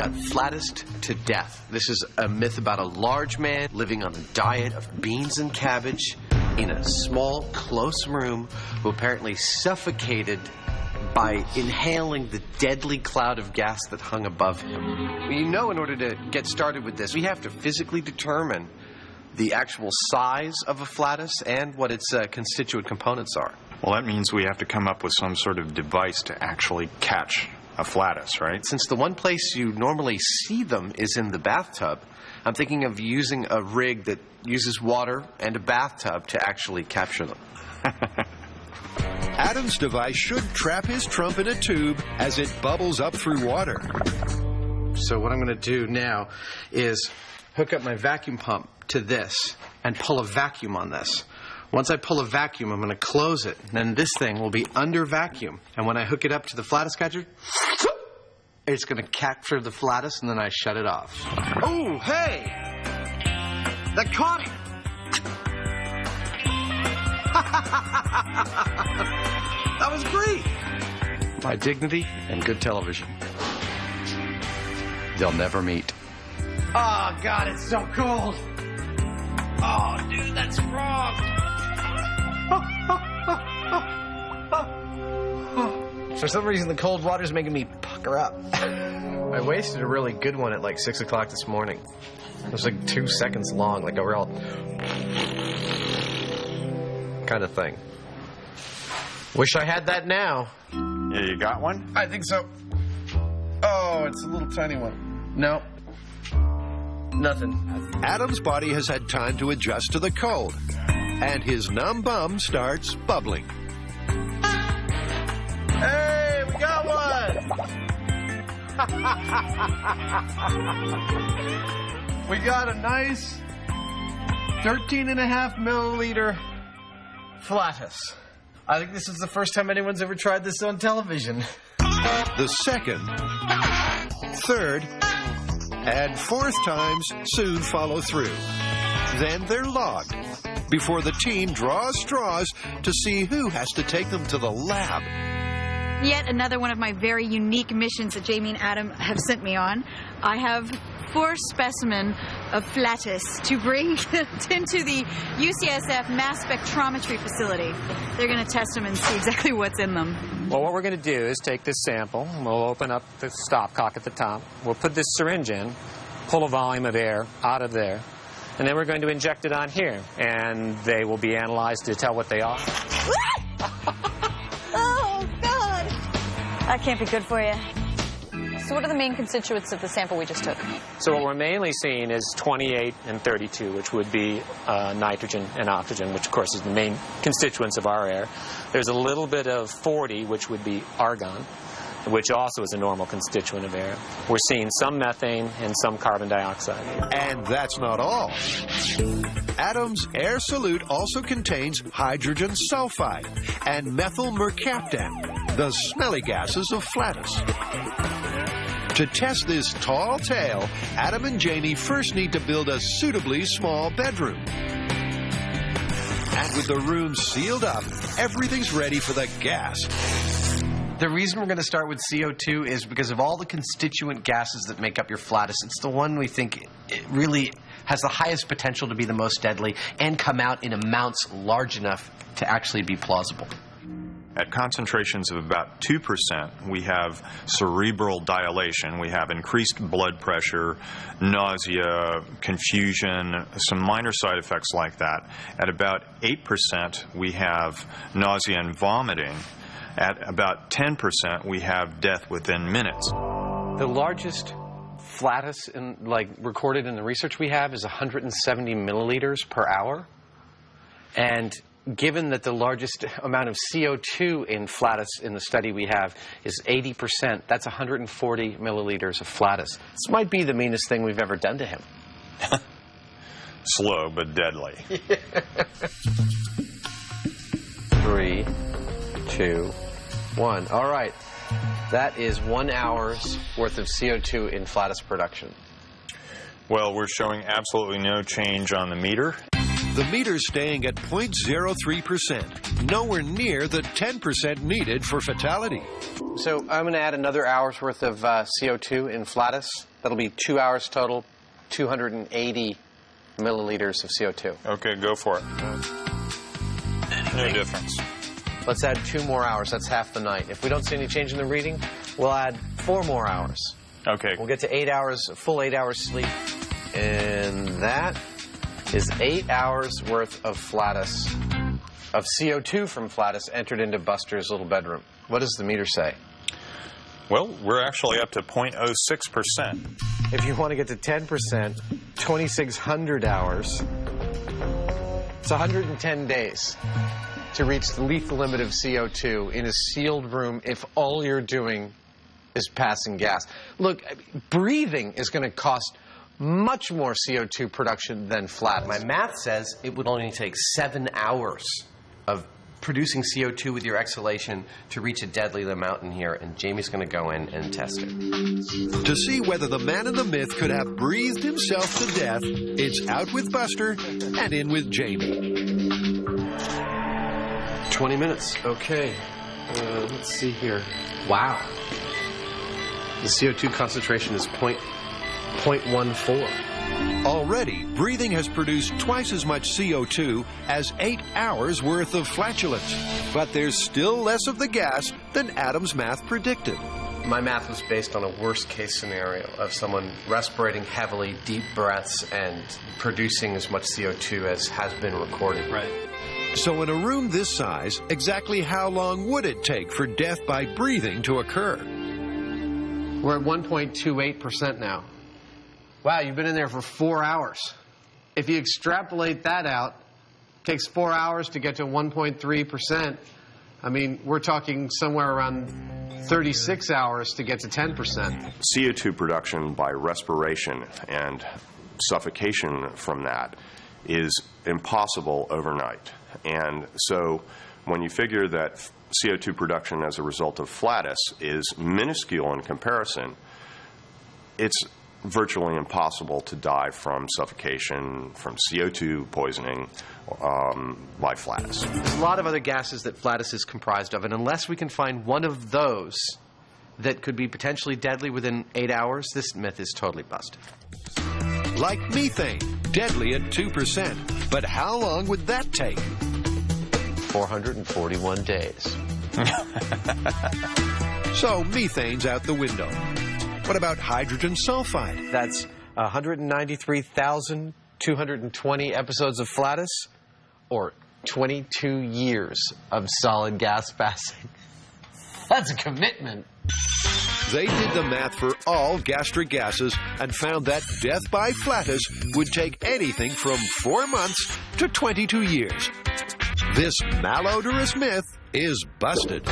got Flatused to death. This is a myth about a large man living on a diet of beans and cabbage in a small, close room who apparently suffocated by inhaling the deadly cloud of gas that hung above him. You know, in order to get started with this, we have to physically determine the actual size of a flatus and what its constituent components are. Well, that means we have to come up with some sort of device to actually catch a flatus, right? Since the one place you normally see them is in the bathtub, I'm thinking of using a rig that uses water and a bathtub to actually capture them. Adam's device should trap his trump in a tube as it bubbles up through water. So what I'm going to do now is hook up my vacuum pump to this and pull a vacuum on this. Once I pull a vacuum, I'm going to close it. Then this thing will be under vacuum. And when I hook it up to the flatus catcher, it's going to capture the flatus, and then I shut it off. Oh, hey! That caught it! That was great! My dignity and good television. They'll never meet. Oh, God, it's so cold. Oh, dude, that's wrong. For some reason, the cold water's making me pucker up. I wasted a really good one at like 6 o'clock this morning. It was like 2 seconds long, like a real kind of thing. Wish I had that now. Yeah, you got one? I think so. Oh, it's a little tiny one. No. Nothing. Adam's body has had time to adjust to the cold, and his numb bum starts bubbling. Hey, we got one! We got a nice 13.5 milliliter Flatus. I think this is the first time anyone's ever tried this on television. The second, third, and fourth times soon follow through. Then they're logged before the team draws straws to see who has to take them to the lab. Yet another one of my very unique missions that Jamie and Adam have sent me on. I have 4 specimens of Flatus to bring into the UCSF mass spectrometry facility. They're going to test them and see exactly what's in them. Well, what we're going to do is take this sample, we'll open up the stopcock at the top, we'll put this syringe in, pull a volume of air out of there, and then we're going to inject it on here, and they will be analyzed to tell what they are. Oh, God! That can't be good for you. So what are the main constituents of the sample we just took? So what we're mainly seeing is 28 and 32, which would be nitrogen and oxygen, which of course is the main constituents of our air. There's a little bit of 40, which would be argon, which also is a normal constituent of air. We're seeing some methane and some carbon dioxide. And that's not all. Adam's air solute also contains hydrogen sulfide and methyl mercaptan, the smelly gases of Flatus. To test this tall tale, Adam and Jamie first need to build a suitably small bedroom. And with the room sealed up, everything's ready for the gas. The reason we're going to start with CO2 is because of all the constituent gases that make up your Flatus. It's the one we think it really has the highest potential to be the most deadly and come out in amounts large enough to actually be plausible. At concentrations of about 2%, we have cerebral dilation. We have increased blood pressure, nausea, confusion, some minor side effects like that. At about 8%, we have nausea and vomiting. At about 10%, we have death within minutes. The largest Flatus recorded in the research we have is 170 milliliters per hour. And given that the largest amount of CO2 in Flatus in the study we have is 80%, that's 140 milliliters of Flatus. This might be the meanest thing we've ever done to him. Slow but deadly. 3, 2, 1. All right. That is 1 hour's worth of CO2 in Flatus production. Well, we're showing absolutely no change on the meter. The meter's staying at 0.03%, nowhere near the 10% needed for fatality. So I'm going to add another hour's worth of CO2 in Flatus. That'll be 2 hours total, 280 milliliters of CO2. Okay, go for it. No difference. Let's add 2 more hours. That's half the night. If we don't see any change in the reading, we'll add 4 more hours. Okay. We'll get to 8 hours, full 8 hours sleep. And that is 8 hours worth of Flatus, of CO2 from Flatus entered into Buster's little bedroom. What does the meter say? Well, we're actually up to 0.06%. If you want to get to 10%, 2,600 hours. It's 110 days to reach the lethal limit of CO2 in a sealed room if all you're doing is passing gas. Look, breathing is going to cost much more CO2 production than Flatus. My math says it would only take 7 hours of producing CO2 with your exhalation to reach a deadly amount in here, and Jamie's going to go in and test it. To see whether the man in the myth could have breathed himself to death, it's out with Buster and in with Jamie. 20 minutes. Okay. Let's see here. Wow. The CO2 concentration is 0.14. Already, breathing has produced twice as much CO2 as 8 hours worth of flatulence. But there's still less of the gas than Adam's math predicted. My math was based on a worst-case scenario of someone respirating heavily, deep breaths, and producing as much CO2 as has been recorded. Right. So in a room this size, exactly how long would it take for death by breathing to occur? We're at 1.28% now. Wow, you've been in there for 4 hours. If you extrapolate that out, it takes 4 hours to get to 1.3%. I mean, we're talking somewhere around 36 hours to get to 10%. CO2 production by respiration and suffocation from that is impossible overnight. And so when you figure that CO2 production as a result of Flatus is minuscule in comparison, it's virtually impossible to die from suffocation, from CO2 poisoning by Flatus. There's a lot of other gases that Flatus is comprised of, and unless we can find one of those that could be potentially deadly within 8 hours, this myth is totally busted. Like methane, deadly at 2%. But how long would that take? 441 days. So methane's out the window. What about hydrogen sulfide? That's 193,220 episodes of Flatus, or 22 years of solid gas passing. That's a commitment. They did the math for all gastric gases and found that death by Flatus would take anything from 4 months to 22 years. This malodorous myth is busted.